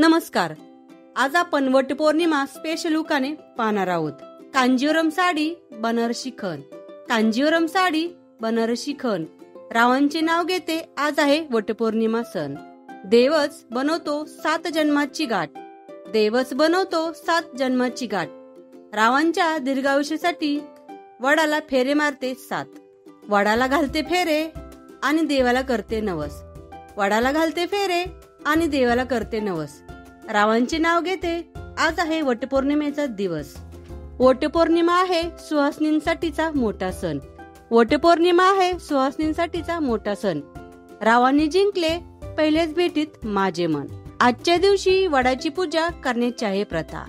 नमस्कार. आज आपण वटपौर्णिमा स्पेशल उकाने पाहणार आहोत. कांजीवरम साडी बनारसी खण. कांजीवरम साडी बनारसी खण. रावांचे नाव घेते. आज आहे वटपौर्णिमा सण. देवच बनवतो 7 जन्माची गाठ. देवच बनवतो 7 जन्माची गाठ. रावांच्या दीर्घायुष्यासाठी वडाला फेरे मारते 7. वडाला घालते फेरे आणि देवाला करते नवस. वडाला घालते फेरे आणि देवाला करते नवस. रावांचे नाव घेते. आज आहे वटपौर्णिमेचा दिवस. वटपौर्णिमा आहे सुहासिनींसाठीचा मोठा सण. वटपौर्णिमा आहे सुहासिनींसाठीचा मोठा सण. रावांनी जिंकले पहिल्याच भेटीत माझे मन. आजच्या दिवशी वडाची पूजा करण्याची आहे प्रथा.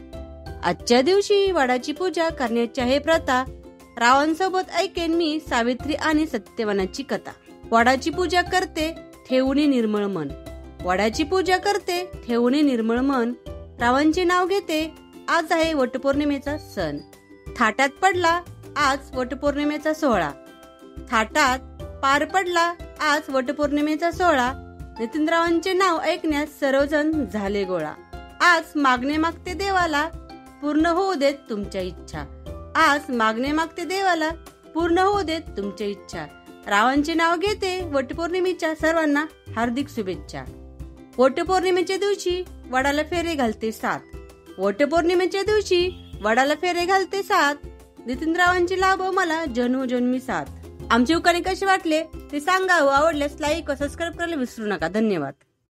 आजच्या दिवशी वडाची पूजा करण्याची आहे प्रथा. रावांसोबत ऐकेन मी सावित्री आणि सत्यवानाची कथा. वडाची पूजा करते ठेवून निर्मळ मन. वडाची पूजा करते ठेवून निर्मळ मन. रावांचे नाव घेते. आज आहे वटपौर्णिमेचा सण. थाटात पडला आज वटपौर्णिमेचा सोहळा. थाटात पार पडला आज वटपौर्णिमेचा सोहळा. नितीनरावांचे नाव ऐकण्यास सर्वजण झाले गोळा. आज मागणे मागते देवाला पूर्ण होऊ देत तुमच्या इच्छा. आज मागणे मागते देवाला पूर्ण होऊ देत तुमच्या इच्छा. रावांचे नाव घेते. वटपौर्णिमेच्या सर्वांना हार्दिक शुभेच्छा. वटपौर्णिमेच्या दिवशी वडाला फेरे घालते 7. वटपौर्णिमेच्या दिवशी वडाला फेरे घालते 7. नितीनरावांचे लाभ मला जन्मोजन्मी साथ. आमचे उकाणे कसे वाटले ते सांगा. आवडल्यास लाईक व सबस्क्राईब करायला विसरू नका. धन्यवाद.